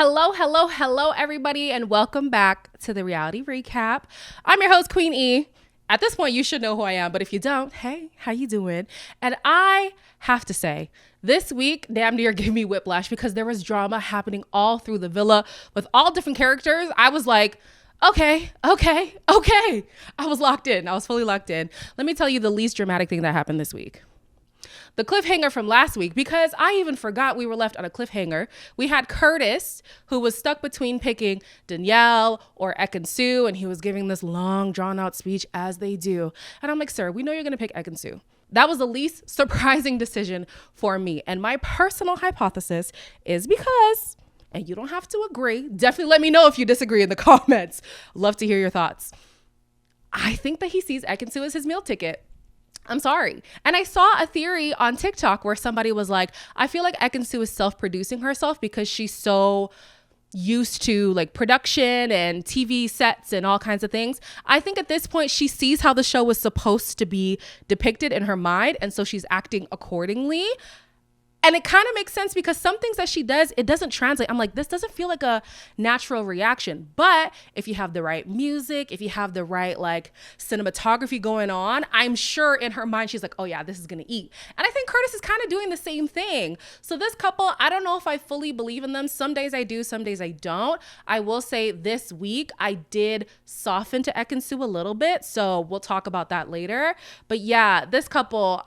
Hello, everybody, and welcome back to the Reality Recap. I'm your host, Queen E. At this point, you should know who I am, but if you don't, hey, how you doing? And I have to say, this week damn near gave me whiplash because there was drama happening all through the villa with all different characters. I was like, okay. I was locked in. I was fully locked in. Let me tell you the least dramatic thing that happened this week. The cliffhanger from last week, because I even forgot we were left on a cliffhanger. We had Curtis, who was stuck between picking Danielle or Ekin-Su, and he was giving this long, drawn-out speech, as they do. And I'm like, sir, we know you're going to pick Ekin-Su. That was the least surprising decision for me. And my personal hypothesis is because, and you don't have to agree, definitely let me know if you disagree in the comments. Love to hear your thoughts. I think that he sees Ekin-Su as his meal ticket. I'm sorry. And I saw a theory on TikTok where somebody was like, I feel like Ekin-Su is self-producing herself because she's so used to like production and TV sets and all kinds of things. I think at this point she sees how the show was supposed to be depicted in her mind, and so she's acting accordingly. And it kind of makes sense because some things that she does, it doesn't translate. I'm like, this doesn't feel like a natural reaction. But if you have the right music, if you have the right like cinematography going on, I'm sure in her mind, she's like, oh yeah, this is going to eat. And I think Curtis is kind of doing the same thing. So this couple, I don't know if I fully believe in them. Some days I do, some days I don't. I will say this week, I did soften to Ekin-Su a little bit. So we'll talk about that later. But yeah, this couple,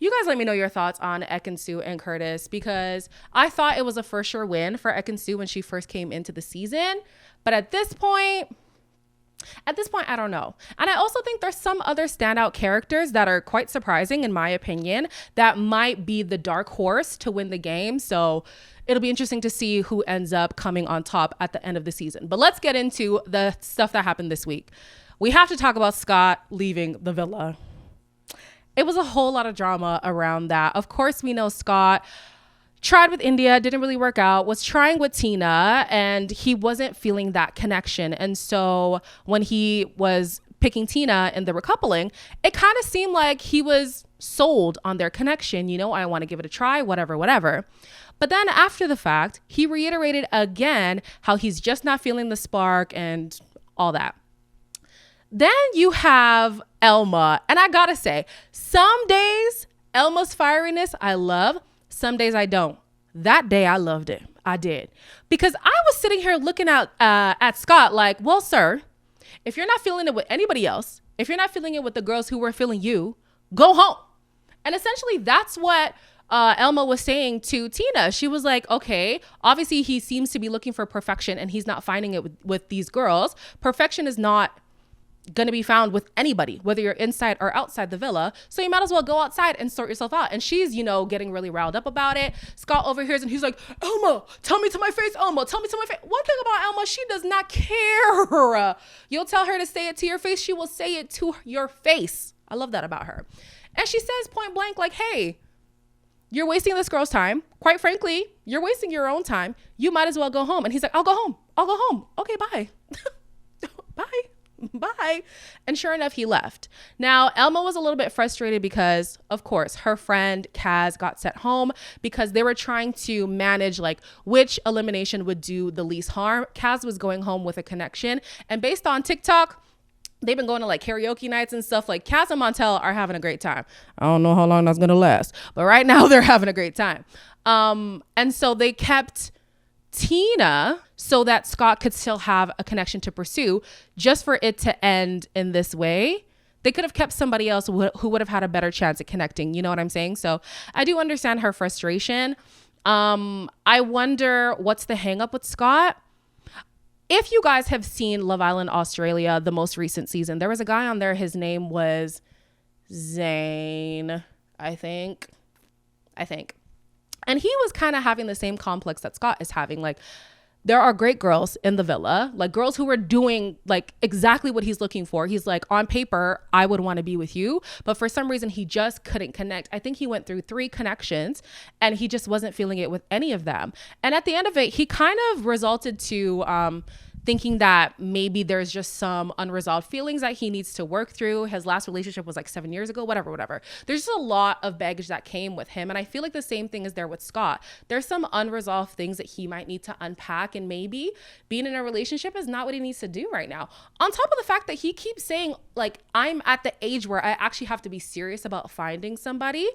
you guys let me know your thoughts on Ekin-Su and Curtis, because I thought it was a for sure win for Ekin-Su when she first came into the season. But at this point, I don't know. And I also think there's some other standout characters that are quite surprising, in my opinion, that might be the dark horse to win the game. So it'll be interesting to see who ends up coming on top at the end of the season. But let's get into the stuff that happened this week. We have to talk about Scott leaving the villa. It was a whole lot of drama around that. Of course, we know Scott tried with India, didn't really work out, was trying with Tina, and he wasn't feeling that connection. And so when he was picking Tina in the recoupling, it kind of seemed like he was sold on their connection. You know, I want to give it a try, whatever. But then after the fact, he reiterated again how he's just not feeling the spark and all that. Then you have Elma. And I gotta say, some days Elma's fieriness I love, some days I don't. That day I loved it. I did. Because I was sitting here looking at Scott like, well, sir, if you're not feeling it with anybody else, if you're not feeling it with the girls who were feeling you, go home. And essentially that's what Elma was saying to Tina. She was like, okay, obviously he seems to be looking for perfection and he's not finding it with these girls. Perfection is not going to be found with anybody, whether you're inside or outside the villa. So you might as well go outside and sort yourself out. And she's, getting really riled up about it. Scott overhears and he's like, Elma, tell me to my face. Elma, tell me to my face. One thing about Elma, she does not care. You'll tell her to say it to your face, she will say it to your face. I love that about her. And she says point blank, like, hey, you're wasting this girl's time. Quite frankly, you're wasting your own time. You might as well go home. And he's like, I'll go home. Okay, bye. Bye. And sure enough, he left. Now, Elma was a little bit frustrated because, of course, her friend Kaz got sent home because they were trying to manage like which elimination would do the least harm. Kaz was going home with a connection. And based on TikTok, they've been going to like karaoke nights and stuff. Like Kaz and Montel are having a great time. I don't know how long that's going to last, but right now they're having a great time. And so they kept Tina so that Scott could still have a connection to pursue, just for it to end in this way. They could have kept somebody else who would have had a better chance at connecting. You know what I'm saying? So I do understand her frustration. I wonder what's the hang up with Scott. If you guys have seen Love Island Australia, the most recent season, there was a guy on there. His name was Zane, I think. And he was kind of having the same complex that Scott is having. Like, there are great girls in the villa, like girls who are doing like exactly what he's looking for. He's like, on paper, I would want to be with you. But for some reason, he just couldn't connect. I think he went through 3 connections and he just wasn't feeling it with any of them. And at the end of it, he kind of resulted to thinking that maybe there's just some unresolved feelings that he needs to work through. His last relationship was like 7 years ago, whatever. There's just a lot of baggage that came with him. And I feel like the same thing is there with Scott. There's some unresolved things that he might need to unpack, and maybe being in a relationship is not what he needs to do right now. On top of the fact that he keeps saying, like, I'm at the age where I actually have to be serious about finding somebody.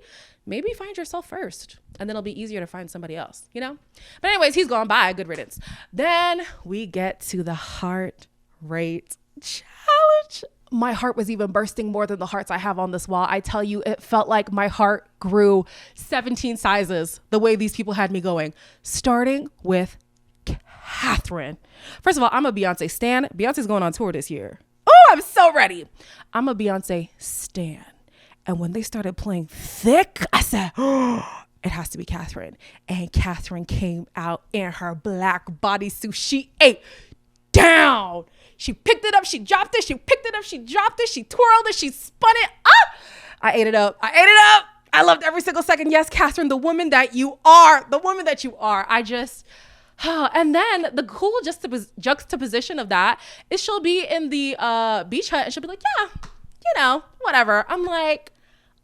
Maybe find yourself first, and then it'll be easier to find somebody else, you know? But anyways, he's gone by. Good riddance. Then we get to the heart rate challenge. My heart was even bursting more than the hearts I have on this wall. I tell you, it felt like my heart grew 17 sizes the way these people had me going. Starting with Catherine. First of all, I'm a Beyonce stan. Beyonce's going on tour this year. Oh, I'm so ready. I'm a Beyonce stan. And when they started playing Thick, I said, oh, it has to be Catherine. And Catherine came out in her black bodysuit. She ate down. She picked it up. She dropped it. She picked it up. She dropped it. She twirled it. She spun it up. I ate it up. I loved every single second. Yes, Catherine, the woman that you are. The woman that you are. And then the cool juxtaposition of that is she'll be in the beach hut and she'll be like, yeah, you know, whatever. I'm like,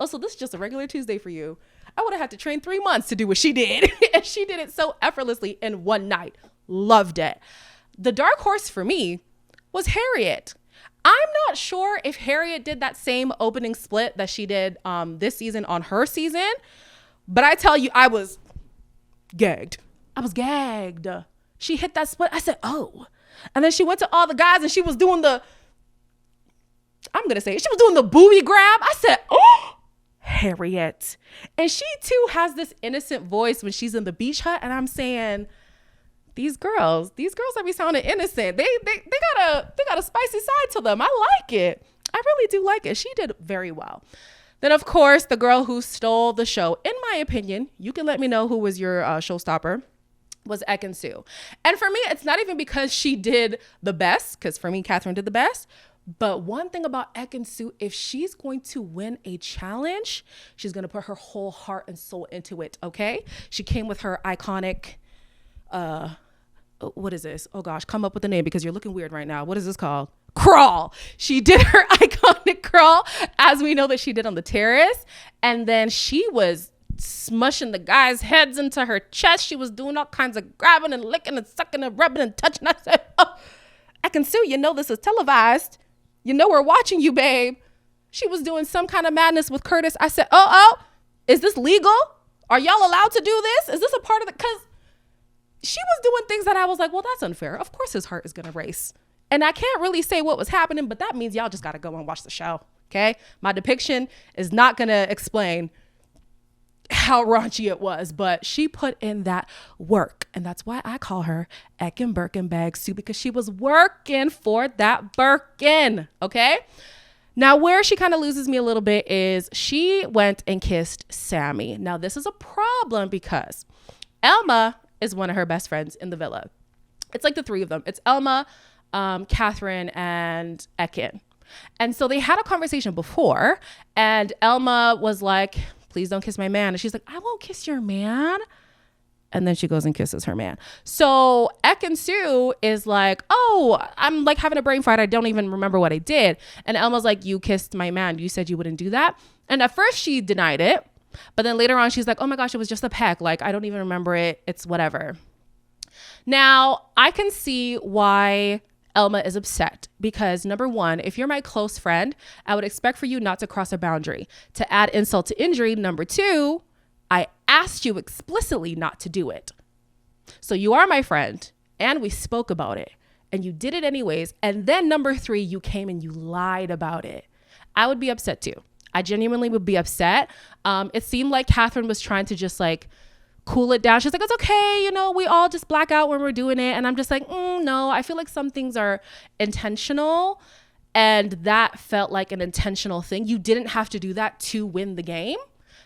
oh, so this is just a regular Tuesday for you. I would have had to train 3 months to do what she did. And she did it so effortlessly in one night. Loved it. The dark horse for me was Harriett. I'm not sure if Harriett did that same opening split that she did this season on her season. But I tell you, I was gagged. She hit that split. I said, oh. And then she went to all the guys and she was doing the booby grab. I said, oh, Harriett. And she too has this innocent voice when she's in the beach hut. And I'm saying, these girls that be sounding innocent. They got a spicy side to them. I like it. I really do like it. She did very well. Then, of course, the girl who stole the show, in my opinion, you can let me know who was your showstopper, was Ekin-Su. And for me, it's not even because she did the best, because for me, Catherine did the best. But one thing about Ekin-Su, if she's going to win a challenge, she's going to put her whole heart and soul into it, okay? She came with her iconic, what is this? Oh gosh, come up with a name because you're looking weird right now. What is this called? Crawl. She did her iconic crawl, as we know that she did on the terrace. And then she was smushing the guys' heads into her chest. She was doing all kinds of grabbing and licking and sucking and rubbing and touching. I said, oh, Ekin-Su, you know this is televised. You know we're watching you, babe. She was doing some kind of madness with Curtis. I said, oh, is this legal? Are y'all allowed to do this? Is this a part of the, because she was doing things that I was like, well, that's unfair. Of course his heart is going to race. And I can't really say what was happening, but that means y'all just got to go and watch the show, okay? My depiction is not going to explain how raunchy it was, but she put in that work. And that's why I call her Ekin Birkenbag Sue, because she was working for that Birkin, okay? Now, where she kind of loses me a little bit is she went and kissed Samie. Now, this is a problem because Elma is one of her best friends in the villa. It's like the three of them. It's Elma, Catherine, and Ekin. And so they had a conversation before, and Elma was like, please don't kiss my man. And she's like, I won't kiss your man. And then she goes and kisses her man. So Ekin-Su is like, oh, I'm like having a brain fart. I don't even remember what I did. And Elma's like, you kissed my man. You said you wouldn't do that. And at first she denied it. But then later on, she's like, oh my gosh, it was just a peck. Like, I don't even remember it. It's whatever. Now, I can see why Elma is upset because number one, if you're my close friend, I would expect for you not to cross a boundary. To add insult to injury, number two, I asked you explicitly not to do it. So you are my friend and we spoke about it and you did it anyways. And then number three, you came and you lied about it. I would be upset too. I genuinely would be upset. It seemed like Catherine was trying to just like cool it down. She's like, it's okay. You know, we all just black out when we're doing it. And I'm just like, no, I feel like some things are intentional. And that felt like an intentional thing. You didn't have to do that to win the game.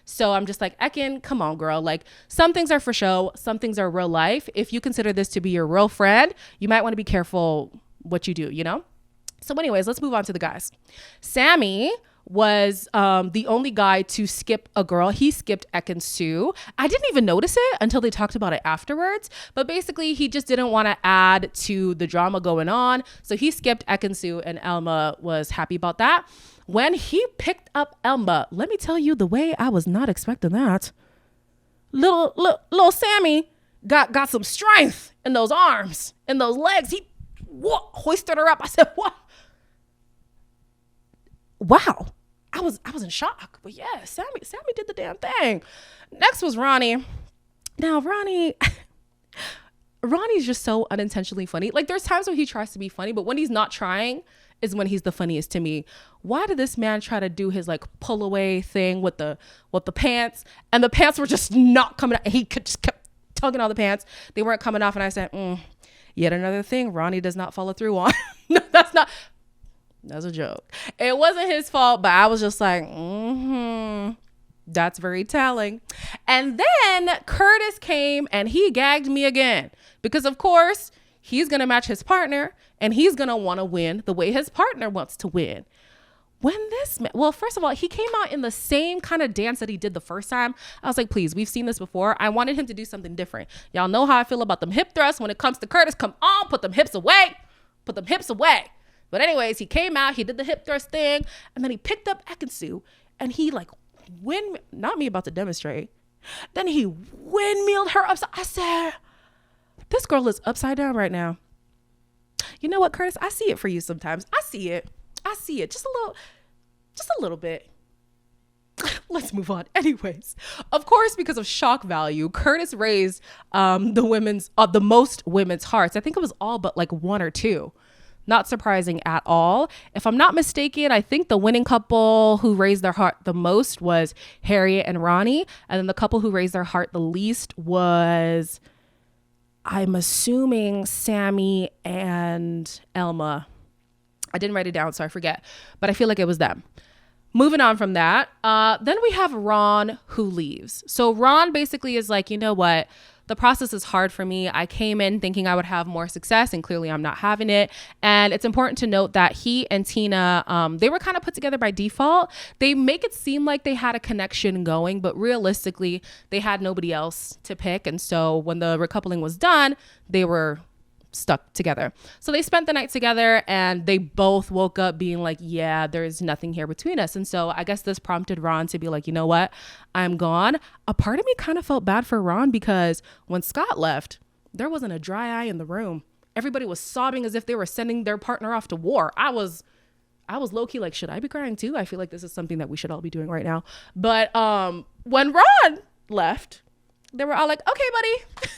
So I'm just like, Ekin, come on, girl. Like some things are for show. Some things are real life. If you consider this to be your real friend, you might want to be careful what you do, you know? So anyways, let's move on to the guys. Samie was the only guy to skip a girl. He skipped Ekin-Su. I didn't even notice it until they talked about it afterwards. But basically, he just didn't want to add to the drama going on. So he skipped Ekin-Su, and Elma was happy about that. When he picked up Elma, let me tell you the way I was not expecting that. Little Samie got some strength in those arms, in those legs. He hoisted her up. I said, what? Wow. I was in shock. But yeah, Samie did the damn thing. Next was Ronnie. Now, Ronnie's just so unintentionally funny. Like, there's times when he tries to be funny, but when he's not trying is when he's the funniest to me. Why did this man try to do his like pull away thing with the pants, and the pants were just not coming out? He just kept tugging on the pants. They weren't coming off, and I said, yet another thing Ronnie does not follow through on. No, that's a joke. It wasn't his fault, but I was just like, that's very telling. And then Curtis came and he gagged me again because, of course, he's going to match his partner and he's going to want to win the way his partner wants to win. Well, first of all, he came out in the same kind of dance that he did the first time. I was like, please, we've seen this before. I wanted him to do something different. Y'all know how I feel about them hip thrusts. When it comes to Curtis, come on, put them hips away. Put them hips away. But anyways, he came out, he did the hip thrust thing, and then he picked up Ekin-Su, and he like not me about to demonstrate. Then he windmilled her upside. I said, this girl is upside down right now. You know what, Curtis? I see it for you sometimes. I see it. Just a little bit. Let's move on. Anyways, of course, because of shock value, Curtis raised the most women's hearts. I think it was all but like one or two. Not surprising at all. If I'm not mistaken, I think the winning couple who raised their heart the most was Harriet and Ronnie. And then the couple who raised their heart the least was, I'm assuming, Samie and Elma. I didn't write it down, so I forget. But I feel like it was them. Moving on from that, then we have Ron who leaves. So Ron basically is like, you know what? The process is hard for me. I came in thinking I would have more success, and clearly I'm not having it. And it's important to note that he and Tina, they were kind of put together by default. They make it seem like they had a connection going, but realistically, they had nobody else to pick. And so when the recoupling was done, they were stuck together. So they spent the night together and they both woke up being like, yeah, there's nothing here between us. And so I guess this prompted Ron to be like, you know what? I'm gone. A part of me kind of felt bad for Ron because when Scott left, there wasn't a dry eye in the room. Everybody was sobbing as if they were sending their partner off to war. I was low-key like, should I be crying too? I feel like this is something that we should all be doing right now. But when Ron left, they were all like, okay, buddy.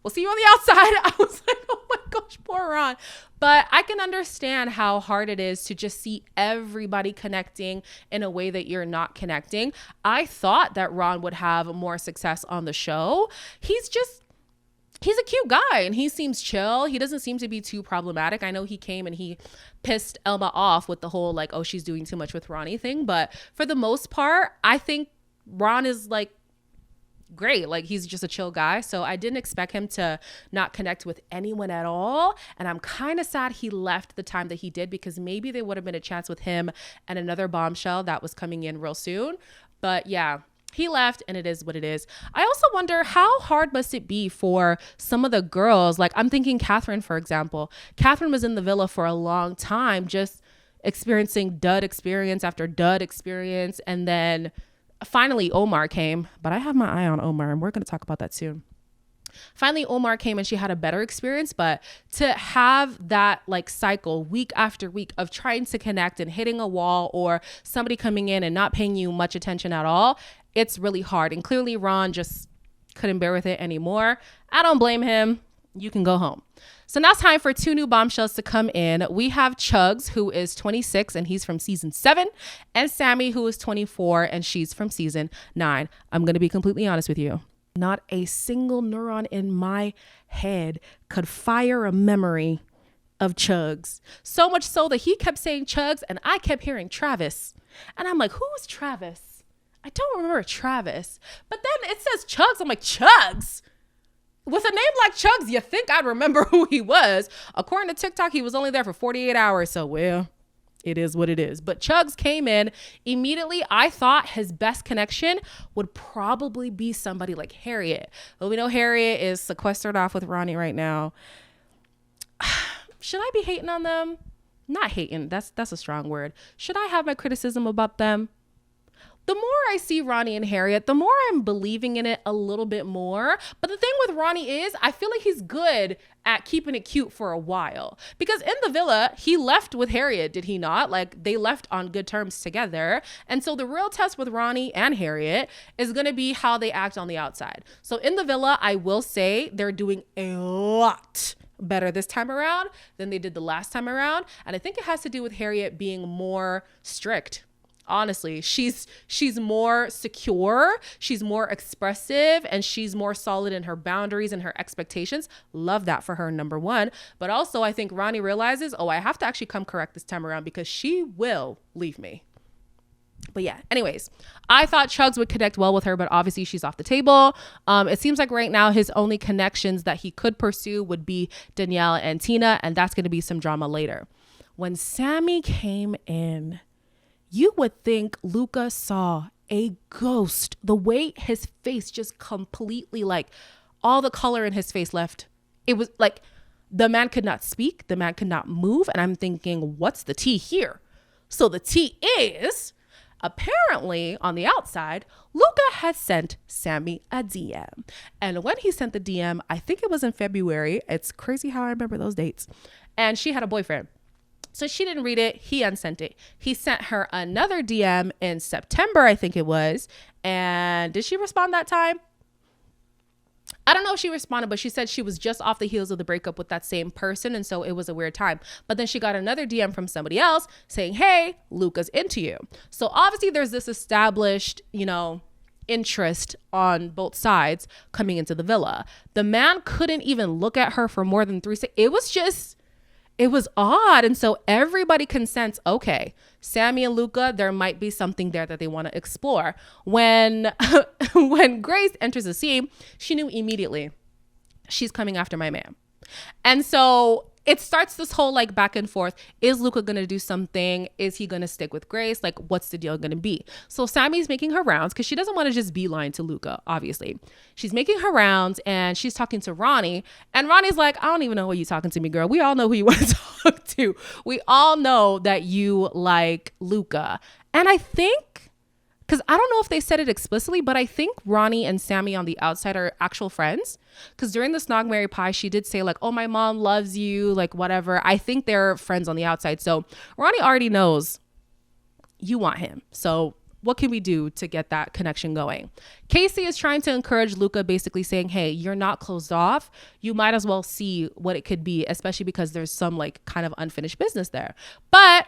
We'll see you on the outside. I was like, oh my gosh, poor Ron. But I can understand how hard it is to just see everybody connecting in a way that you're not connecting. I thought that Ron would have more success on the show. He's a cute guy and he seems chill. He doesn't seem to be too problematic. I know he came and he pissed Elma off with the whole like, oh, she's doing too much with Ronnie thing. But for the most part, I think Ron is like, great. Like he's just a chill guy. So I didn't expect him to not connect with anyone at all. And I'm kind of sad he left the time that he did because maybe there would have been a chance with him and another bombshell that was coming in real soon. But yeah, he left and it is what it is. I also wonder how hard must it be for some of the girls? Like I'm thinking Catherine, for example. Catherine was in the villa for a long time, just experiencing dud experience after dud experience. And then finally, Omar came, but I have my eye on Omar and we're going to talk about that soon. Finally, Omar came and she had a better experience, but to have that like cycle week after week of trying to connect and hitting a wall or somebody coming in and not paying you much attention at all, it's really hard. And clearly Ron just couldn't bear with it anymore. I don't blame him. You can go home. So now it's time for two new bombshells to come in. We have Chuggs, who is 26 and he's from season 7, and Samie, who is 24 and she's from season 9. I'm going to be completely honest with you. Not a single neuron in my head could fire a memory of Chuggs. So much so that he kept saying Chuggs and I kept hearing Travis. And I'm like, who is Travis? I don't remember Travis. But then it says Chuggs. I'm like, Chuggs? With a name like Chuggs, you think I'd remember who he was. According to TikTok, he was only there for 48 hours. So, well, it is what it is. But Chuggs came in immediately. I thought his best connection would probably be somebody like Harriett. But we know Harriett is sequestered off with Ronnie right now. Should I be hating on them? Not hating. That's a strong word. Should I have my criticism about them? The more I see Ronnie and Harriett, the more I'm believing in it a little bit more. But the thing with Ronnie is I feel like he's good at keeping it cute for a while. Because in the villa, he left with Harriett, did he not? Like, they left on good terms together. And so the real test with Ronnie and Harriett is going to be how they act on the outside. So in the villa, I will say they're doing a lot better this time around than they did the last time around. And I think it has to do with Harriett being more strict. Honestly, she's more secure, she's more expressive, and she's more solid in her boundaries and her expectations. Love that for her, number one. But also, I think Ronnie realizes, I have to actually come correct this time around because she will leave me. But yeah, anyways, I thought Chuggs would connect well with her, but obviously she's off the table. It seems like right now his only connections that he could pursue would be Danielle and Tina, and that's going to be some drama later. When Samie came in, you would think Luca saw a ghost. The way his face just completely, like, all the color in his face left. It was like the man could not speak. The man could not move. And I'm thinking, what's the tea here? So the tea is, apparently on the outside, Luca had sent Samie a DM. And when he sent the DM, I think it was in February. It's crazy how I remember those dates. And she had a boyfriend. So she didn't read it. He unsent it. He sent her another DM in September, I think it was. And did she respond that time? I don't know if she responded, but she said she was just off the heels of the breakup with that same person. And so it was a weird time. But then she got another DM from somebody else saying, hey, Luca's into you. So obviously there's this established, interest on both sides coming into the villa. The man couldn't even look at her for more than 3 seconds. It was odd. And so everybody can sense, okay, Samie and Luca, there might be something there that they want to explore. When Grace enters the scene, she knew immediately she's coming after my man. And so it starts this whole like back and forth. Is Luca going to do something? Is he going to stick with Grace? Like, what's the deal going to be? So Sammy's making her rounds because she doesn't want to just beeline to Luca, obviously. She's making her rounds and she's talking to Ronnie. And Ronnie's like, I don't even know who you talking to me, girl. We all know who you want to talk to. We all know that you like Luca. And I think, because I don't know if they said it explicitly, but I think Ronnie and Samie on the outside are actual friends. Because during the Snog, Marry, Pie, she did say like, oh, my mom loves you, like whatever. I think they're friends on the outside. So Ronnie already knows you want him. So what can we do to get that connection going? Casey is trying to encourage Luca, basically saying, hey, you're not closed off. You might as well see what it could be, especially because there's some like kind of unfinished business there. But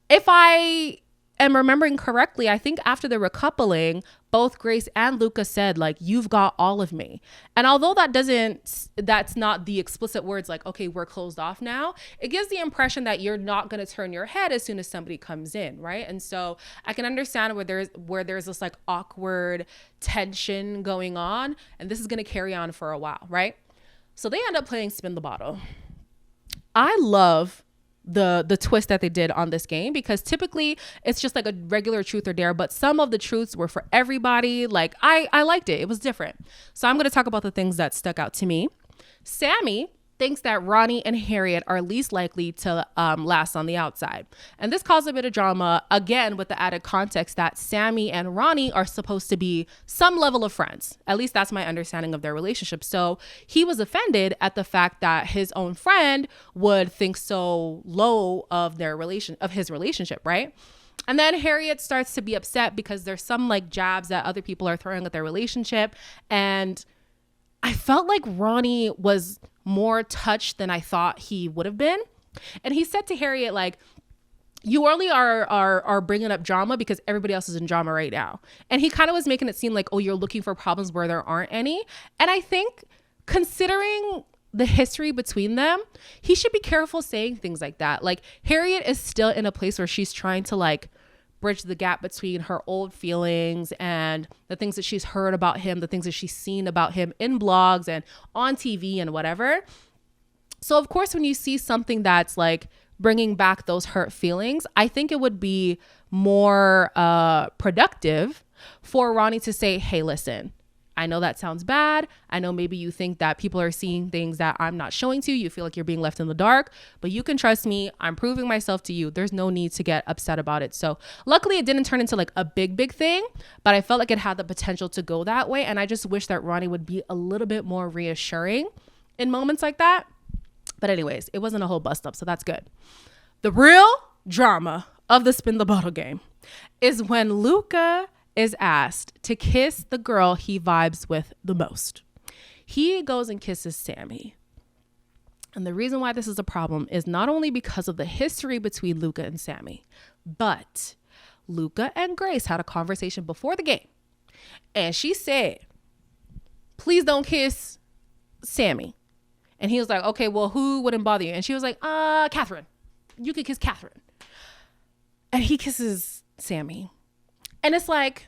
if I am remembering correctly, I think after the recoupling, both Grace and Luca said like, you've got all of me. And although that's not the explicit words like, okay, we're closed off now, it gives the impression that you're not going to turn your head as soon as somebody comes in, right? And so I can understand where there's this like awkward tension going on, and this is going to carry on for a while, right? So they end up playing Spin the Bottle. I love the twist that they did on this game, because typically it's just like a regular truth or dare, but some of the truths were for everybody. Like I liked it. It was different. So I'm going to talk about the things that stuck out to me. Samie thinks that Ronnie and Harriett are least likely to last on the outside. And this caused a bit of drama, again, with the added context that Samie and Ronnie are supposed to be some level of friends. At least that's my understanding of their relationship. So he was offended at the fact that his own friend would think so low of his relationship, right? And then Harriett starts to be upset because there's some like jabs that other people are throwing at their relationship. And I felt like Ronnie was more touched than I thought he would have been. And he said to Harriett, like, you only are bringing up drama because everybody else is in drama right now. And he kind of was making it seem like, oh, you're looking for problems where there aren't any. And I think considering the history between them, he should be careful saying things like that. Like, Harriett is still in a place where she's trying to like bridge the gap between her old feelings and the things that she's heard about him, the things that she's seen about him in blogs and on TV and whatever. So of course, when you see something that's like bringing back those hurt feelings, I think it would be more productive for Ronnie to say, hey, listen, I know that sounds bad. I know maybe you think that people are seeing things that I'm not showing to you. You feel like you're being left in the dark, but you can trust me. I'm proving myself to you. There's no need to get upset about it. So luckily it didn't turn into like a big thing, but I felt like it had the potential to go that way. And I just wish that Ronnie would be a little bit more reassuring in moments like that. But anyways, it wasn't a whole bust up, so that's good. The real drama of the spin the bottle game is when Luca is asked to kiss the girl he vibes with the most. He goes and kisses Samie. And the reason why this is a problem is not only because of the history between Luca and Samie, but Luca and Grace had a conversation before the game. And she said, please don't kiss Samie. And he was like, okay, well, who wouldn't bother you? And she was like, Catherine. You could kiss Catherine. And he kisses Samie. And it's like,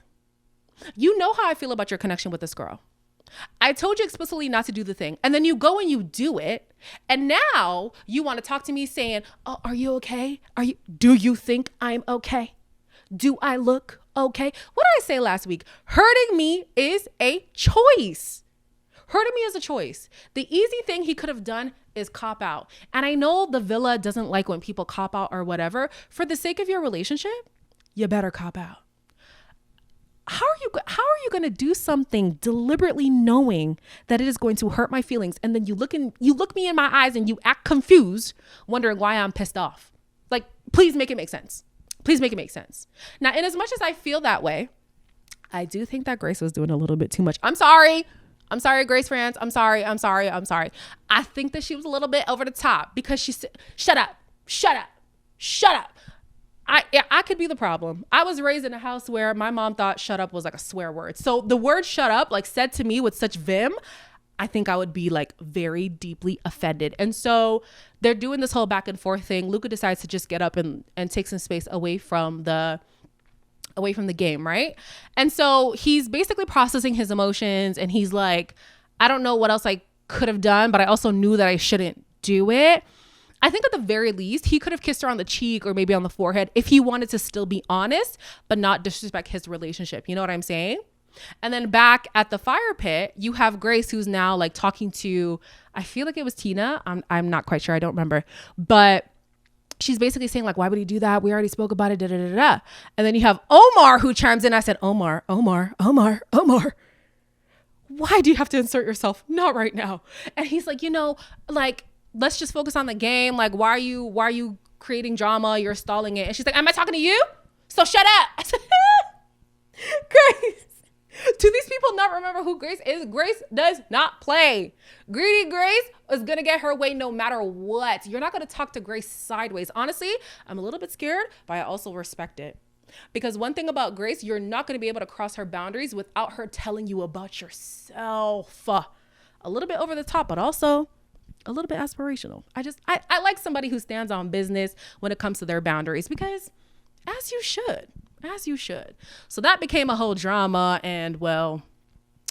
you know how I feel about your connection with this girl. I told you explicitly not to do the thing. And then you go and you do it. And now you want to talk to me saying, oh, are you okay? Do you think I'm okay? Do I look okay? What did I say last week? Hurting me is a choice. Hurting me is a choice. The easy thing he could have done is cop out. And I know the villa doesn't like when people cop out or whatever. For the sake of your relationship, you better cop out. How are you going to do something deliberately knowing that it is going to hurt my feelings, and then you look me in my eyes and you act confused, wondering why I'm pissed off? Like, please make it make sense. Please make it make sense. Now, in as much as I feel that way, I do think that Grace was doing a little bit too much. I'm sorry, Grace fans. I'm sorry. I think that she was a little bit over the top because she said, shut up. I could be the problem. I was raised in a house where my mom thought shut up was like a swear word. So the word shut up, like said to me with such vim, I think I would be like very deeply offended. And so they're doing this whole back and forth thing. Luca decides to just get up and take some space away from the game, right? And so he's basically processing his emotions, and he's like, I don't know what else I could have done, but I also knew that I shouldn't do it. I think at the very least, he could have kissed her on the cheek or maybe on the forehead if he wanted to still be honest, but not disrespect his relationship. You know what I'm saying? And then back at the fire pit, you have Grace, who's now like talking to, I feel like it was Tina. I'm not quite sure. I don't remember. But she's basically saying like, why would he do that? We already spoke about it. Da, da, da, da. And then you have Omar who chimes in. I said, Omar. Why do you have to insert yourself? Not right now. And he's like, like, let's just focus on the game. Like, why are you creating drama? You're stalling it. And she's like, am I talking to you? So shut up. I said, Grace. Do these people not remember who Grace is? Grace does not play. Greedy Grace is going to get her way no matter what. You're not going to talk to Grace sideways. Honestly, I'm a little bit scared, but I also respect it. Because one thing about Grace, you're not going to be able to cross her boundaries without her telling you about yourself. A little bit over the top, but also a little bit aspirational. I like somebody who stands on business when it comes to their boundaries, because as you should. So that became a whole drama, and well,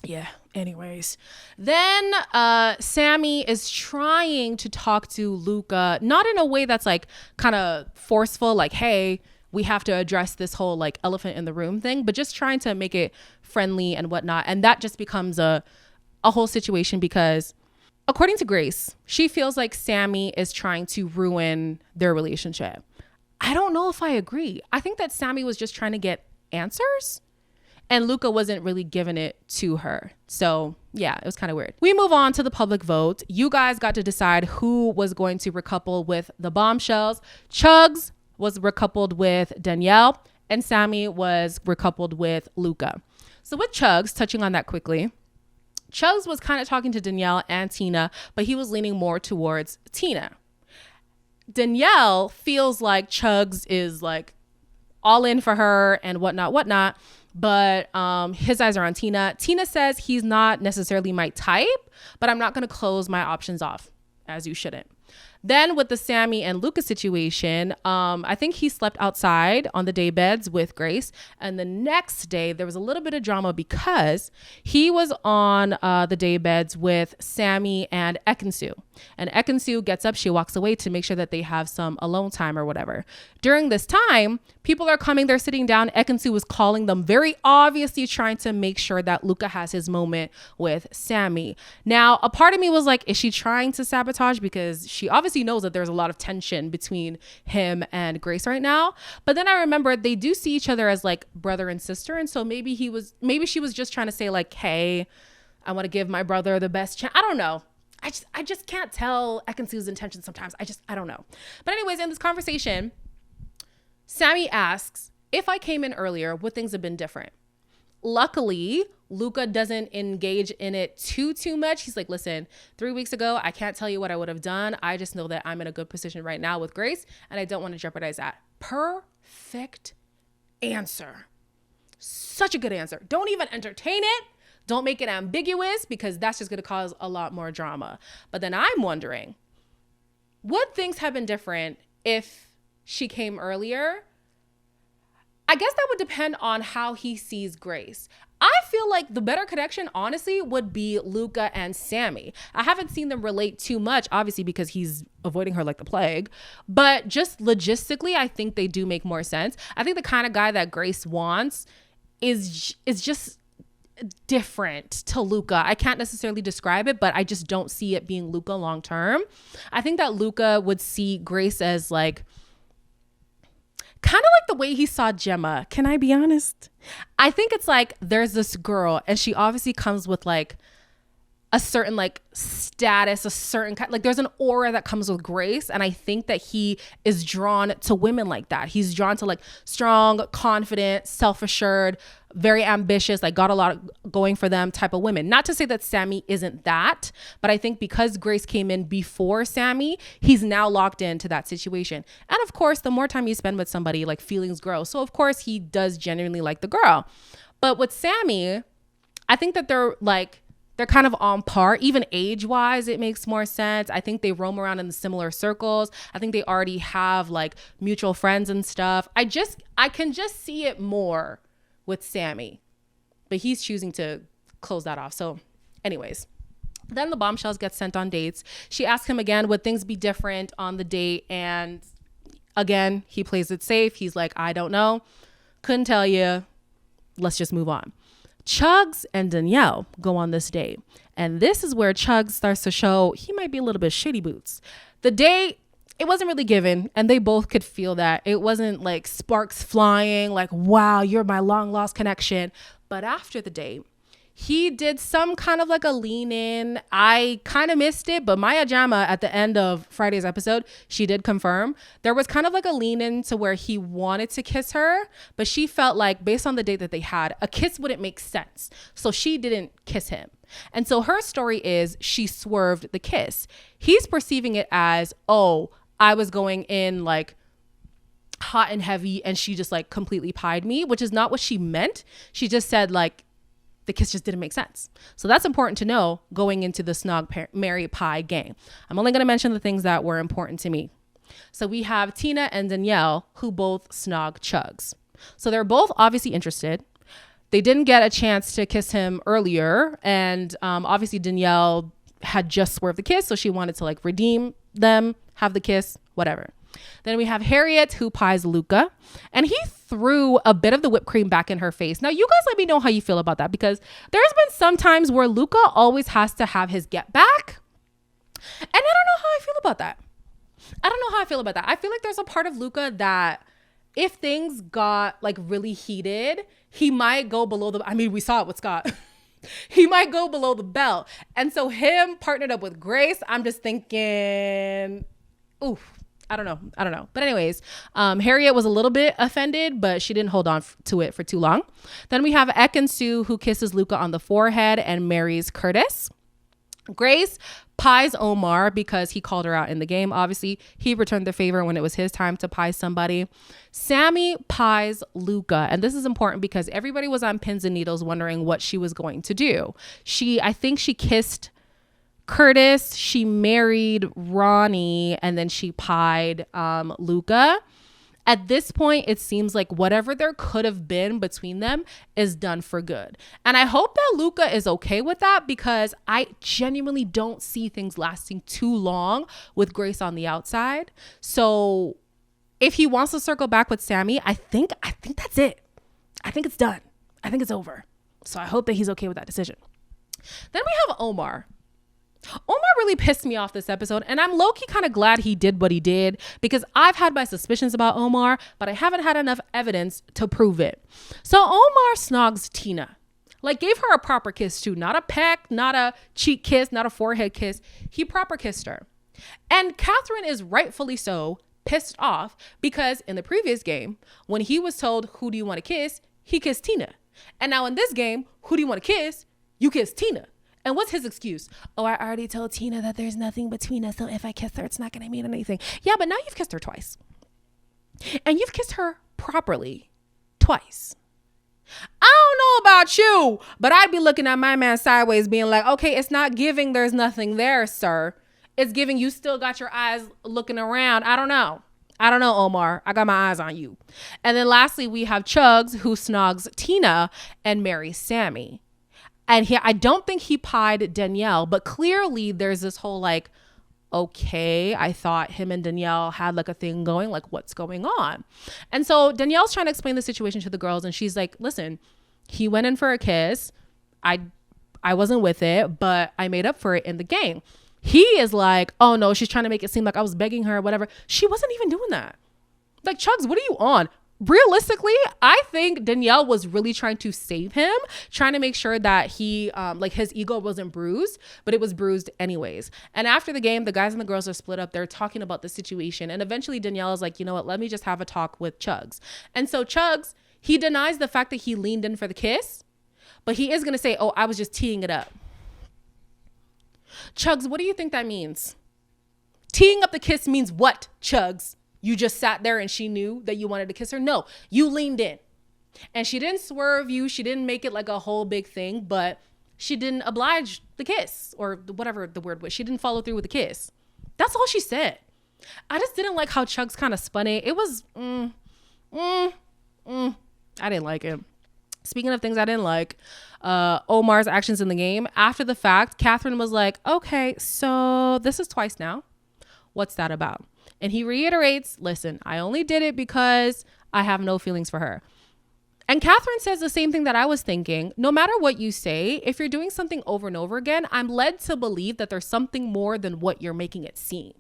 yeah, anyways. Then Samie is trying to talk to Luca, not in a way that's like kind of forceful, like, hey, we have to address this whole like elephant in the room thing, but just trying to make it friendly and whatnot. And that just becomes a whole situation because, according to Grace, she feels like Samie is trying to ruin their relationship. I don't know if I agree. I think that Samie was just trying to get answers, and Luca wasn't really giving it to her. So yeah, it was kind of weird. We move on to the public vote. You guys got to decide who was going to recouple with the bombshells. Chuggs was recoupled with Danielle, and Samie was recoupled with Luca. So with Chuggs, touching on that quickly, Chuggs was kind of talking to Danielle and Tina, but he was leaning more towards Tina. Danielle feels like Chuggs is like all in for her and whatnot. But his eyes are on Tina. Tina says he's not necessarily my type, but I'm not going to close my options off, as you shouldn't. Then with the Samie and Luca situation, I think he slept outside on the day beds with Grace. And the next day there was a little bit of drama because he was on the day beds with Samie and Ekin-Su. And Ekin-Su gets up, she walks away to make sure that they have some alone time or whatever. During this time, people are coming, they're sitting down. Ekin-Su was calling them, very obviously trying to make sure that Luca has his moment with Samie. Now, a part of me was like, is she trying to sabotage? Because she obviously knows that there's a lot of tension between him and Grace right now. But then I remembered they do see each other as like brother and sister. And so maybe she was just trying to say like, hey, I want to give my brother the best chance. I don't know. I just can't tell Ekin-Su's intentions sometimes. I don't know. But anyways, in this conversation, Samie asks, if I came in earlier, would things have been different? Luckily, Luca doesn't engage in it too much. He's like, listen, 3 weeks ago, I can't tell you what I would have done. I just know that I'm in a good position right now with Grace, and I don't want to jeopardize that. Perfect answer. Such a good answer. Don't even entertain it. Don't make it ambiguous, because that's just going to cause a lot more drama. But then I'm wondering, would things have been different if she came earlier? I guess that would depend on how he sees Grace. I feel like the better connection, honestly, would be Luca and Samie. I haven't seen them relate too much, obviously, because he's avoiding her like the plague. But just logistically, I think they do make more sense. I think the kind of guy that Grace wants is just different to Luca. I can't necessarily describe it, but I just don't see it being Luca long term. I think that Luca would see Grace as like kind of like the way he saw Gemma. Can I be honest? I think it's like there's this girl and she obviously comes with like a certain like status, a certain kind, like there's an aura that comes with Grace. And I think that he is drawn to women like that. He's drawn to like strong, confident, self-assured, very ambitious, like got a lot going for them type of women. Not to say that Samie isn't that, but I think because Grace came in before Samie, he's now locked into that situation. And of course, the more time you spend with somebody, like feelings grow. So of course he does genuinely like the girl. But with Samie, I think that they're kind of on par, even age wise, it makes more sense. I think they roam around in the similar circles. I think they already have like mutual friends and stuff. I can just see it more with Samie, but he's choosing to close that off. So anyways, then the bombshells get sent on dates. She asks him again, would things be different on the date? And again, he plays it safe. He's like, I don't know. Couldn't tell you. Let's just move on. Chuggs and Danielle go on this date. And this is where Chuggs starts to show he might be a little bit shitty boots. The date, it wasn't really given. And they both could feel that. It wasn't like sparks flying, like, wow, you're my long lost connection. But after the date, he did some kind of like a lean in. I kind of missed it, but Maya Jama at the end of Friday's episode, she did confirm there was kind of like a lean in to where he wanted to kiss her, but she felt like based on the date that they had, a kiss wouldn't make sense. So she didn't kiss him. And so her story is she swerved the kiss. He's perceiving it as, oh, I was going in like hot and heavy and she just like completely pied me, which is not what she meant. She just said like, the kiss just didn't make sense. So that's important to know going into the Snog Marry Pie game. I'm only going to mention the things that were important to me. So we have Tina and Danielle who both snog Chuggs. So they're both obviously interested. They didn't get a chance to kiss him earlier. And obviously Danielle had just swerved the kiss. So she wanted to like redeem them, have the kiss, whatever. Then we have Harriett who pies Luca, and he threw a bit of the whipped cream back in her face. Now, you guys let me know how you feel about that, because there's been some times where Luca always has to have his get back. And I don't know how I feel about that. I feel like there's a part of Luca that if things got like really heated, he might go below we saw it with Scott. He might go below the belt. And so him partnered up with Grace, I'm just thinking, oof. I don't know. But anyways, Harriett was a little bit offended, but she didn't hold on to it for too long. Then we have Ekin-Su who kisses Luca on the forehead and marries Curtis. Grace pies Omar because he called her out in the game. Obviously, he returned the favor when it was his time to pie somebody. Samie pies Luca. And this is important because everybody was on pins and needles wondering what she was going to do. I think she kissed Curtis, she married Ronnie, and then she pied Luca. At this point, it seems like whatever there could have been between them is done for good. And I hope that Luca is okay with that, because I genuinely don't see things lasting too long with Grace on the outside. So if he wants to circle back with Samie, I think that's it. I think it's done. I think it's over. So I hope that he's okay with that decision. Then we have Omar. Omar really pissed me off this episode, and I'm low-key kind of glad he did what he did, because I've had my suspicions about Omar, but I haven't had enough evidence to prove it. So Omar snogs Tina. Like, gave her a proper kiss too. Not a peck, not a cheek kiss, not a forehead kiss. He proper kissed her. And Catherine is rightfully so pissed off, because in the previous game, when he was told, who do you want to kiss? He kissed Tina. And now in this game, who do you want to kiss? You kiss Tina. And what's his excuse? Oh, I already told Tina that there's nothing between us, so if I kiss her, it's not going to mean anything. Yeah, but now you've kissed her twice. And you've kissed her properly twice. I don't know about you, but I'd be looking at my man sideways being like, okay, it's not giving there's nothing there, sir. It's giving you still got your eyes looking around. I don't know, Omar. I got my eyes on you. And then lastly, we have Chuggs, who snogs Tina and marries Samie. And I don't think he pied Danielle, but clearly there's this whole like, okay, I thought him and Danielle had like a thing going, like what's going on? And so Danielle's trying to explain the situation to the girls, and she's like, listen, he went in for a kiss. I wasn't with it, but I made up for it in the game. He is like, oh no, she's trying to make it seem like I was begging her or whatever. She wasn't even doing that. Like, Chuggs, what are you on? Realistically, I think Danielle was really trying to save him, trying to make sure that he, like his ego wasn't bruised, but it was bruised anyways. And after the game, the guys and the girls are split up. They're talking about the situation. And eventually Danielle is like, you know what, let me just have a talk with Chuggs. And so Chuggs, he denies the fact that he leaned in for the kiss, but he is going to say, oh, I was just teeing it up. Chuggs, what do you think that means? Teeing up the kiss means what, Chuggs? You just sat there and she knew that you wanted to kiss her? No, you leaned in. And she didn't swerve you. She didn't make it like a whole big thing, but she didn't oblige the kiss, or whatever the word was. She didn't follow through with the kiss. That's all she said. I just didn't like how Chuggs kind of spun it. It was, I didn't like it. Speaking of things I didn't like, Omar's actions in the game. After the fact, Catherine was like, okay, so this is twice now. What's that about? And he reiterates, listen, I only did it because I have no feelings for her. And Catherine says the same thing that I was thinking. No matter what you say, if you're doing something over and over again, I'm led to believe that there's something more than what you're making it seem.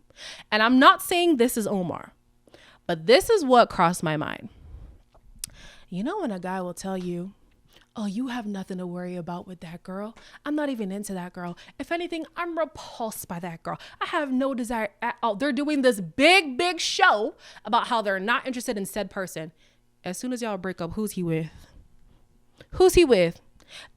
And I'm not saying this is Omar, but this is what crossed my mind. You know when a guy will tell you, oh, you have nothing to worry about with that girl. I'm not even into that girl. If anything, I'm repulsed by that girl. I have no desire at all. They're doing this big show about how they're not interested in said person. As soon as y'all break up, who's he with? Who's he with?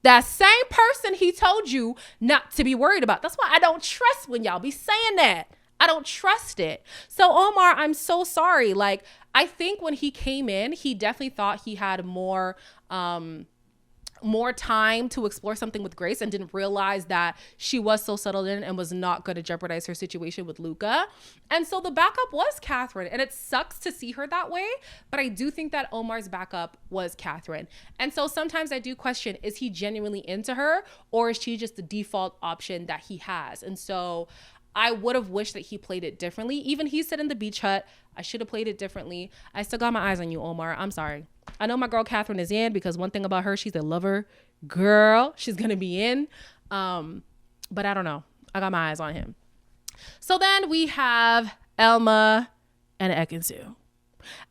That same person he told you not to be worried about. That's why I don't trust when y'all be saying that. I don't trust it. So Omar, I'm so sorry. Like, I think when he came in, he definitely thought he had more time to explore something with Grace, and didn't realize that she was so settled in and was not going to jeopardize her situation with Luca. And so the backup was Catherine, and it sucks to see her that way, but I do think that Omar's backup was Catherine. And so sometimes I do question, is he genuinely into her, or is she just the default option that he has? And so I would have wished that he played it differently. Even he said in the beach hut, I should have played it differently. I still got my eyes on you, Omar. I'm sorry. I know my girl Catherine is in, because one thing about her, she's a lover girl. She's going to be in. But I don't know. I got my eyes on him. So then we have Elma and Ekin-Su.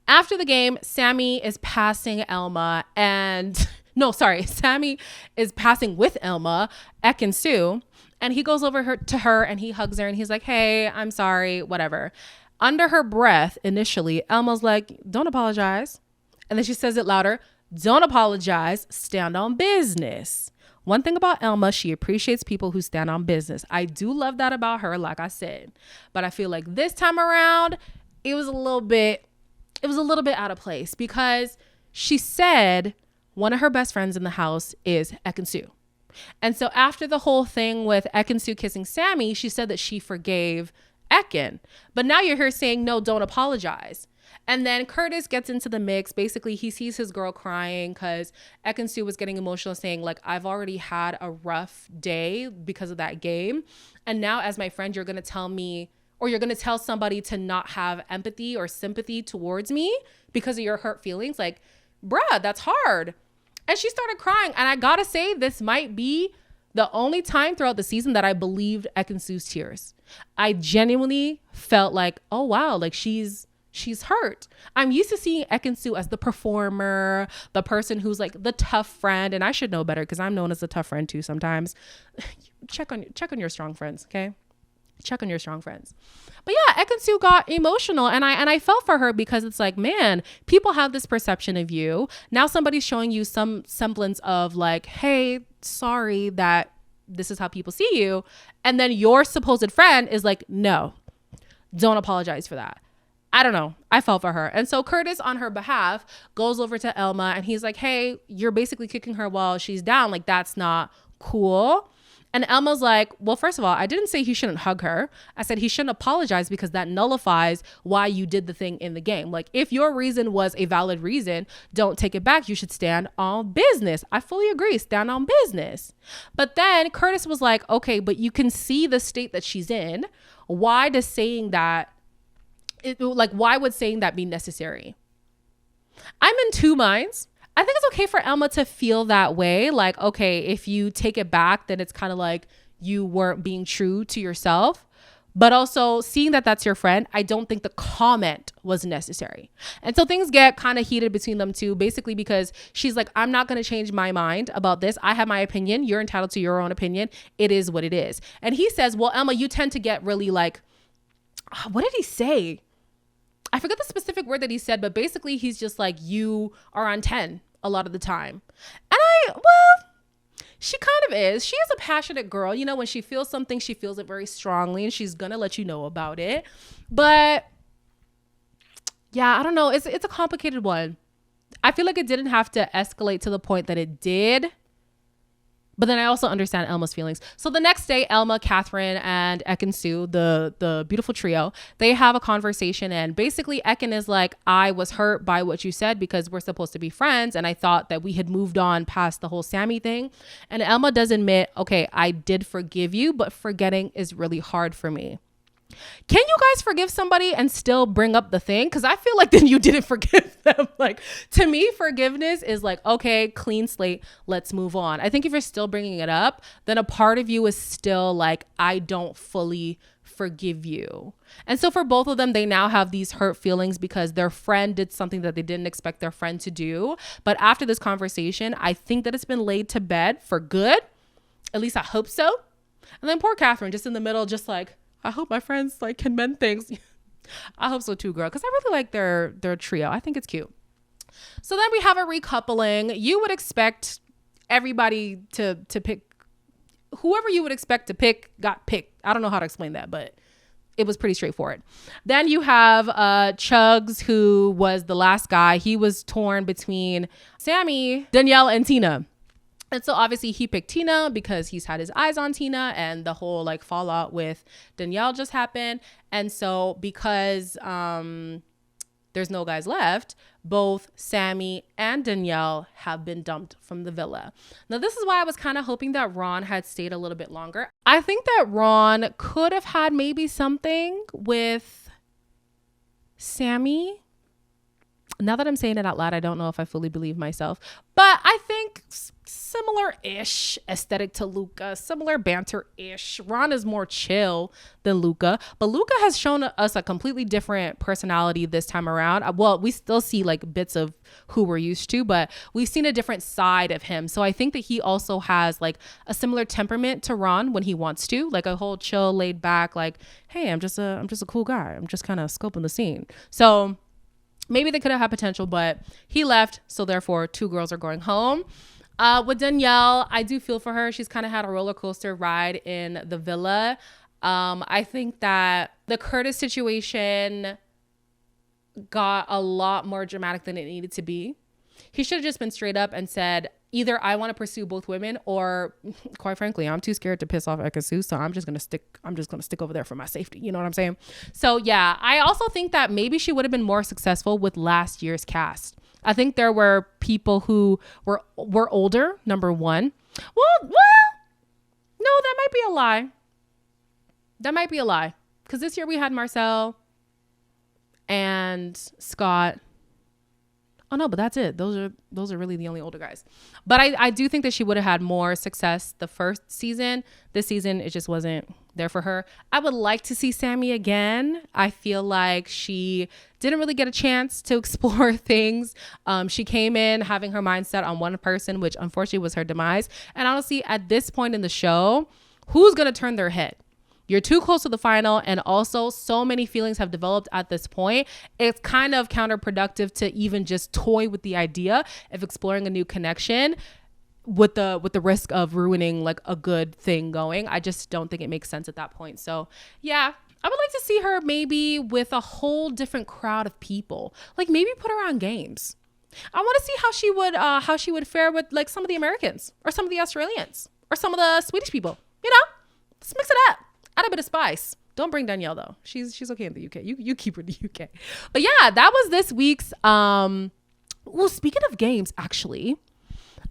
After the game, Samie is passing Elma and... No, sorry. Samie is passing with Elma, Ekin-Su. And he goes over to her and he hugs her and he's like, hey, I'm sorry, whatever. Under her breath, initially, Elma's like, don't apologize. And then she says it louder, don't apologize, stand on business. One thing about Elma, she appreciates people who stand on business. I do love that about her, like I said. But I feel like this time around, it was a little bit out of place, because she said one of her best friends in the house is Ekin-Su. And so after the whole thing with Ekin-Su kissing Samie, she said that she forgave Ekin. But now you're here saying, no, don't apologize. And then Curtis gets into the mix. Basically, he sees his girl crying because Ekin-Su was getting emotional, saying, like, I've already had a rough day because of that game. And now as my friend, you're going to tell me, or you're going to tell somebody to not have empathy or sympathy towards me because of your hurt feelings. Like, bruh, that's hard. And she started crying. And I gotta say, this might be the only time throughout the season that I believed Ekin-Su's tears. I genuinely felt like, oh wow, like she's hurt. I'm used to seeing Ekin-Su as the performer, the person who's like the tough friend. And I should know better because I'm known as the tough friend too sometimes. Check on your strong friends, okay? Check on your strong friends. But yeah, Ekin-Su got emotional, and I felt for her because it's like, man, people have this perception of you. Now somebody's showing you some semblance of like, hey, sorry that this is how people see you. And then your supposed friend is like, no, don't apologize for that. I don't know. I felt for her. And so Curtis, on her behalf, goes over to Elma and he's like, hey, you're basically kicking her while she's down. Like, that's not cool. And Elma's like, well, first of all, I didn't say he shouldn't hug her. I said he shouldn't apologize because that nullifies why you did the thing in the game. Like, if your reason was a valid reason, don't take it back. You should stand on business. I fully agree. Stand on business. But then Curtis was like, okay, but you can see the state that she's in. Why does saying that, why would saying that be necessary? I'm in two minds. I think it's okay for Elma to feel that way. Like, okay, if you take it back, then it's kind of like you weren't being true to yourself. But also seeing that that's your friend, I don't think the comment was necessary. And so things get kind of heated between them two, basically because she's like, I'm not going to change my mind about this. I have my opinion. You're entitled to your own opinion. It is what it is. And he says, well, Elma, you tend to get really like, what did he say? I forget the specific word that he said, but basically he's just like, you are on 10 a lot of the time. And she kind of is. She is a passionate girl. You know, when she feels something, she feels it very strongly and she's going to let you know about it. But yeah, I don't know. It's a complicated one. I feel like it didn't have to escalate to the point that it did. But then I also understand Elma's feelings. So the next day, Elma, Catherine, and Ekin-Su, the beautiful trio, they have a conversation. And basically Ekin is like, I was hurt by what you said because we're supposed to be friends. And I thought that we had moved on past the whole Samie thing. And Elma does admit, okay, I did forgive you, but forgetting is really hard for me. Can you guys forgive somebody and still bring up the thing? Because I feel like then you didn't forgive them. Like, to me, forgiveness is like, okay, clean slate, let's move on. I think if you're still bringing it up, then a part of you is still like, I don't fully forgive you. And so for both of them, they now have these hurt feelings because their friend did something that they didn't expect their friend to do. But after this conversation, I think that it's been laid to bed for good. At least I hope so. And then poor Catherine just in the middle, just like, I hope my friends like can mend things. I hope so too, girl. Because I really like their trio. I think it's cute. So then we have a recoupling. You would expect everybody to pick whoever you would expect to pick got picked. I don't know how to explain that, but it was pretty straightforward. Then you have Chuggs, who was the last guy. He was torn between Samie, Danielle, and Tina. And so obviously he picked Tina because he's had his eyes on Tina and the whole like fallout with Danielle just happened. And so because there's no guys left, both Samie and Danielle have been dumped from the villa. Now, this is why I was kind of hoping that Ron had stayed a little bit longer. I think that Ron could have had maybe something with Samie. Now that I'm saying it out loud, I don't know if I fully believe myself, but I think similar-ish aesthetic to Luca, similar banter-ish. Ron is more chill than Luca, but Luca has shown us a completely different personality this time around. Well, we still see like bits of who we're used to, but we've seen a different side of him. So I think that he also has like a similar temperament to Ron when he wants to, like a whole chill, laid back, like, hey, I'm just a cool guy. I'm just kind of scoping the scene. So maybe they could have had potential, but he left. So therefore, two girls are going home. With Danielle, I do feel for her. She's kind of had a roller coaster ride in the villa. I think that the Curtis situation got a lot more dramatic than it needed to be. He should have just been straight up and said, either I want to pursue both women, or quite frankly, I'm too scared to piss off Ekin-Su, so I'm just gonna stick over there for my safety. You know what I'm saying? So yeah, I also think that maybe she would have been more successful with last year's cast. I think there were people who were older, number one. Well, no, that might be a lie. That might be a lie. Because this year we had Marcel and Scott. Oh no, but that's it. Those are really the only older guys. But I do think that she would have had more success the first season. This season, it just wasn't there for her. I would like to see Samie again. I feel like she didn't really get a chance to explore things. She came in having her mindset on one person, which unfortunately was her demise. And honestly, at this point in the show, who's going to turn their head? You're too close to the final, and also so many feelings have developed at this point. It's kind of counterproductive to even just toy with the idea of exploring a new connection with the risk of ruining like a good thing going. I just don't think it makes sense at that point. So yeah, I would like to see her maybe with a whole different crowd of people. Like maybe put her on games. I want to see how she would fare with like some of the Americans or some of the Australians or some of the Swedish people. You know, let's mix it up. Add a bit of spice. Don't bring Danielle though. She's okay in the UK. You keep her in the UK. But yeah, that was this week's. Well, speaking of games, actually,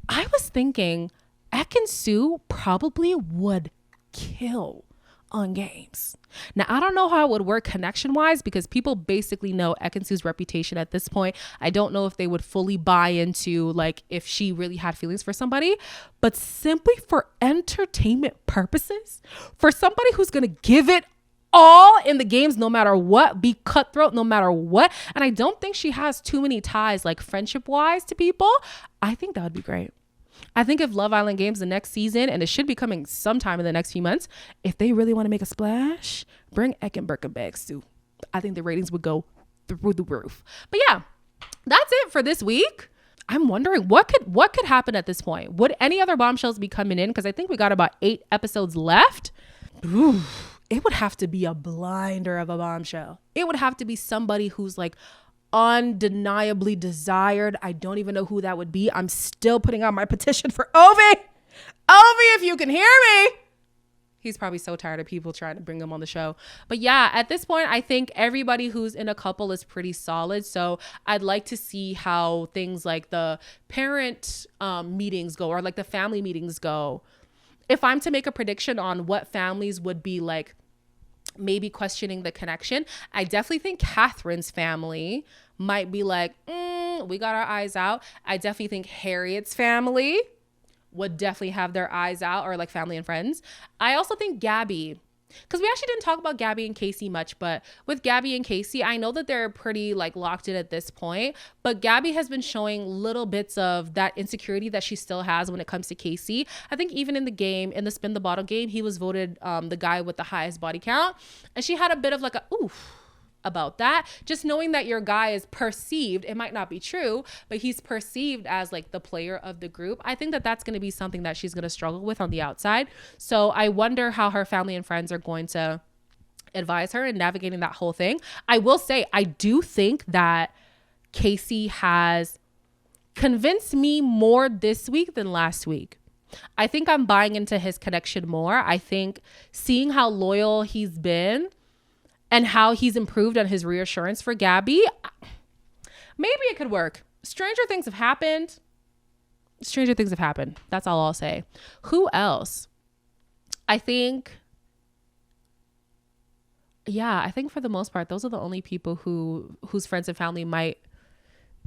I was thinking Ekin-Su probably would kill on games. Now, I don't know how it would work connection wise because people basically know Ekin-Su's reputation at this point. I don't know if they would fully buy into like if she really had feelings for somebody, but simply for entertainment purposes, for somebody who's going to give it all in the games, no matter what, be cutthroat, no matter what. And I don't think she has too many ties like friendship wise to people. I think that would be great. I think if Love Island Games the next season, and it should be coming sometime in the next few months, if they really want to make a splash, bring Ekin Birkenbags too. I think the ratings would go through the roof. But yeah, that's it for this week. I'm wondering what could happen at this point. Would any other bombshells be coming in? Because I think we got about 8 episodes left. Ooh, it would have to be a blinder of a bombshell. It would have to be somebody who's like undeniably desired. I don't even know who that would be. I'm still putting out my petition for Ovi. Ovi, if you can hear me. He's probably so tired of people trying to bring him on the show. But yeah, at this point, I think everybody who's in a couple is pretty solid. So I'd like to see how things like the parent meetings go, or like the family meetings go. If I'm to make a prediction on what families would be like maybe questioning the connection, I definitely think Catherine's family might be like, we got our eyes out. I definitely think Harriet's family would definitely have their eyes out, or like family and friends. I also think Gabby, because we actually didn't talk about Gabby and Casey much, but with Gabby and Casey, I know that they're pretty like locked in at this point, but Gabby has been showing little bits of that insecurity that she still has when it comes to Casey. I think even in the game, in the spin the bottle game, he was voted the guy with the highest body count, and she had a bit of like a oof about that. Just knowing that your guy is perceived, it might not be true, but he's perceived as like the player of the group. I think that that's going to be something that she's going to struggle with on the outside. So I wonder how her family and friends are going to advise her in navigating that whole thing. I will say, I do think that Casey has convinced me more this week than last week. I think I'm buying into his connection more. I think seeing how loyal he's been and how he's improved on his reassurance for Gabby, maybe it could work. Stranger things have happened. That's all I'll say. Who else? I think for the most part, those are the only people whose friends and family might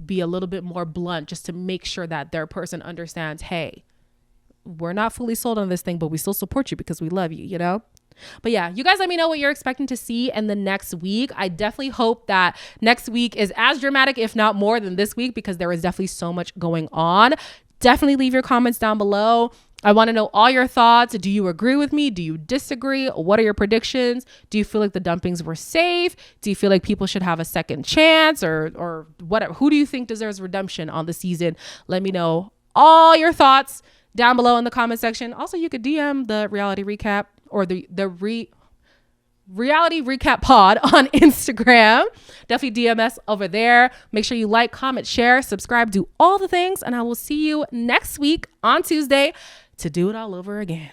be a little bit more blunt, just to make sure that their person understands, hey, we're not fully sold on this thing, but we still support you because we love you, you know? But yeah, you guys let me know what you're expecting to see in the next week. I definitely hope that next week is as dramatic, if not more, than this week, because there is definitely so much going on. Definitely leave your comments down below. I want to know all your thoughts. Do you agree with me? Do you disagree? What are your predictions? Do you feel like the dumpings were safe? Do you feel like people should have a second chance, or whatever? Who do you think deserves redemption on the season? Let me know all your thoughts down below in the comment section. Also, you could DM the reality recap, or the Reality Recap Pod on Instagram. Definitely DM us over there. Make sure you like, comment, share, subscribe, do all the things. And I will see you next week on Tuesday to do it all over again.